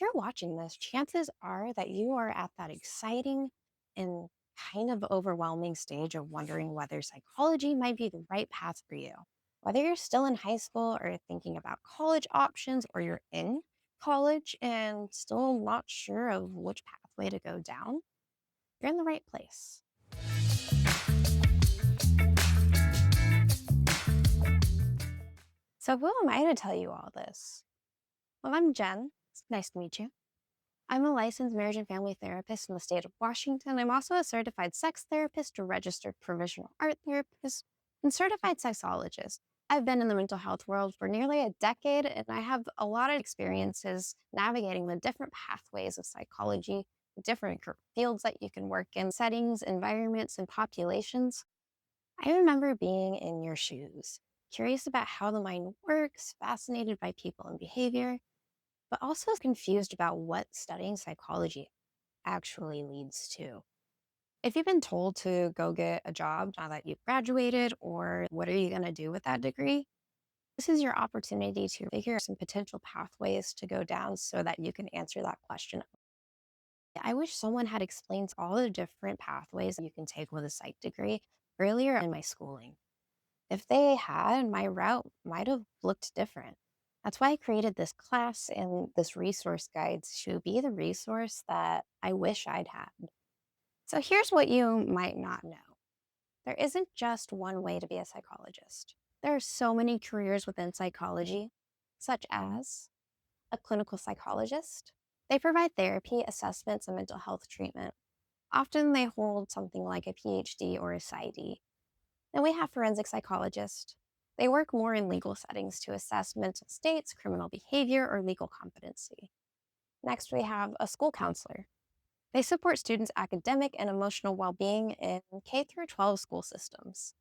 you're watching this, chances are that you are at that exciting and kind of overwhelming stage of wondering whether psychology might be the right path for you. Whether you're still in high school or thinking about college options, or you're in college and still not sure of which pathway to go down, you're in the right place. So, who am I to tell you all this? Well, I'm Jen. It's nice to meet you. I'm a licensed marriage and family therapist in the state of Washington. I'm also a certified sex therapist, a registered provisional art therapist, and certified sexologist. I've been in the mental health world for nearly a decade, and I have a lot of experiences navigating the different pathways of psychology, different fields that you can work in, settings, environments, and populations. I remember being in your shoes, curious about how the mind works, fascinated by people and behavior, but also confused about what studying psychology actually leads to. If you've been told to go get a job now that you've graduated, or what are you going to do with that degree, this is your opportunity to figure out some potential pathways to go down so that you can answer that question. I wish someone had explained all the different pathways you can take with a psych degree earlier in my schooling. If they had, my route might have looked different. That's why I created this class and this resource guide to be the resource that I wish I'd had. So here's what you might not know. There isn't just one way to be a psychologist. There are so many careers within psychology, such as a clinical psychologist. They provide therapy, assessments, and mental health treatment. Often they hold something like a PhD or a PsyD. Then we have forensic psychologists. They work more in legal settings to assess mental states, criminal behavior, or legal competency. Next, we have a school counselor. They support students' academic and emotional well-being in K through 12 school systems.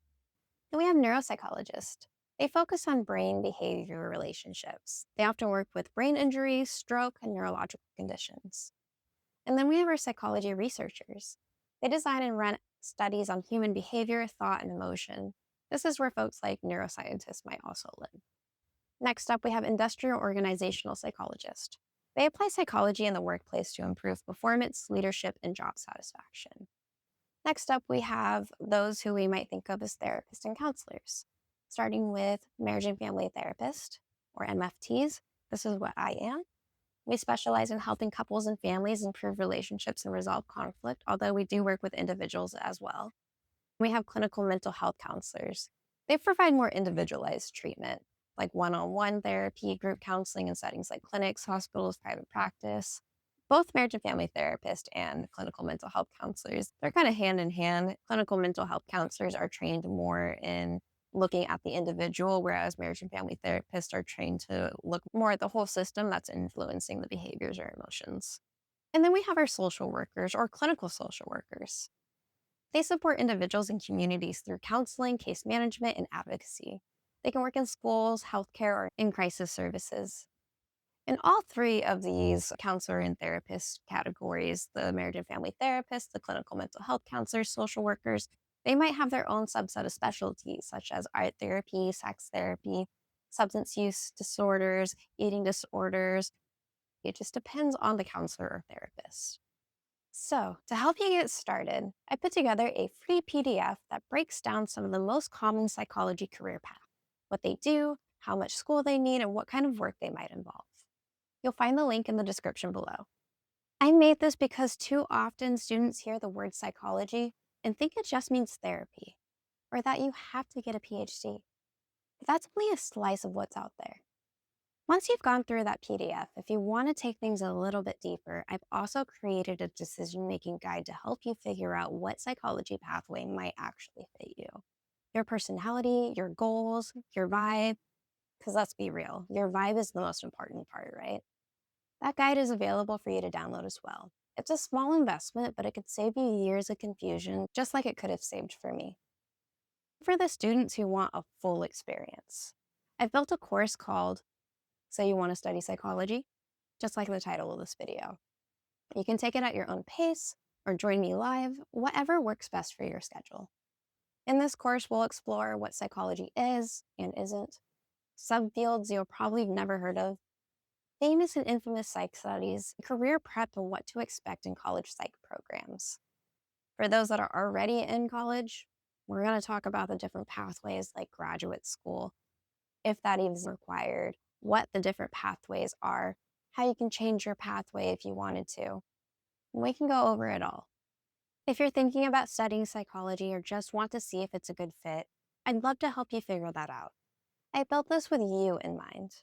Then we have neuropsychologists. They focus on brain behavior relationships. They often work with brain injuries, stroke, and neurological conditions. And then we have our psychology researchers. They design and run studies on human behavior, thought, and emotion. This is where folks like neuroscientists might also live. Next up, we have industrial organizational psychologists. They apply psychology in the workplace to improve performance, leadership, and job satisfaction. Next up, we have those who we might think of as therapists and counselors, starting with marriage and family therapist, or MFTs. This is what I am. We specialize in helping couples and families improve relationships and resolve conflict, although we do work with individuals as well. We have clinical mental health counselors. They provide more individualized treatment, like one-on-one therapy, group counseling in settings like clinics, hospitals, private practice. Both marriage and family therapists and clinical mental health counselors, they're kind of hand in hand. Clinical mental health counselors are trained more in looking at the individual, whereas marriage and family therapists are trained to look more at the whole system that's influencing the behaviors or emotions. And then we have our social workers or clinical social workers. They support individuals and communities through counseling, case management, and advocacy. They can work in schools, healthcare, or in crisis services. In all three of these counselor and therapist categories, the marriage and family therapists, the clinical mental health counselors, social workers, they might have their own subset of specialties, such as art therapy, sex therapy, substance use disorders, eating disorders. It just depends on the counselor or therapist. So, to help you get started, I put together a free PDF that breaks down some of the most common psychology career paths, what they do, how much school they need, and what kind of work they might involve. You'll find the link in the description below. I made this because too often students hear the word psychology and think it just means therapy, or that you have to get a PhD. But that's only a slice of what's out there. Once you've gone through that PDF, if you want to take things a little bit deeper, I've also created a decision-making guide to help you figure out what psychology pathway might actually fit you. Your personality, your goals, your vibe, because let's be real, your vibe is the most important part, right? That guide is available for you to download as well. It's a small investment, but it could save you years of confusion, just like it could have saved for me. For the students who want a full experience, I've built a course called So You Want to Study Psychology, just like the title of this video. You can take it at your own pace or join me live, whatever works best for your schedule. In this course, we'll explore what psychology is and isn't, subfields you'll probably never heard of, famous and infamous psych studies, career prep, and what to expect in college psych programs. For those that are already in college, we're going to talk about the different pathways like graduate school, if that even is required, what the different pathways are, how you can change your pathway if you wanted to. We can go over it all. If you're thinking about studying psychology or just want to see if it's a good fit, I'd love to help you figure that out. I built this with you in mind.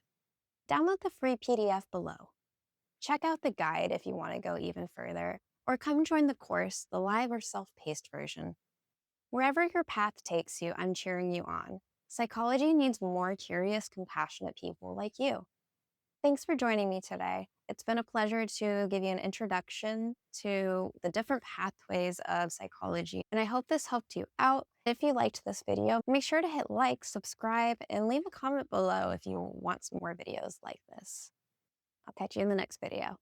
Download the free PDF below. Check out the guide if you want to go even further, or come join the course, the live or self-paced version. Wherever your path takes you, I'm cheering you on. Psychology needs more curious, compassionate people like you. Thanks for joining me today. It's been a pleasure to give you an introduction to the different pathways of psychology, and I hope this helped you out. If you liked this video, make sure to hit like, subscribe, and leave a comment below if you want some more videos like this. I'll catch you in the next video.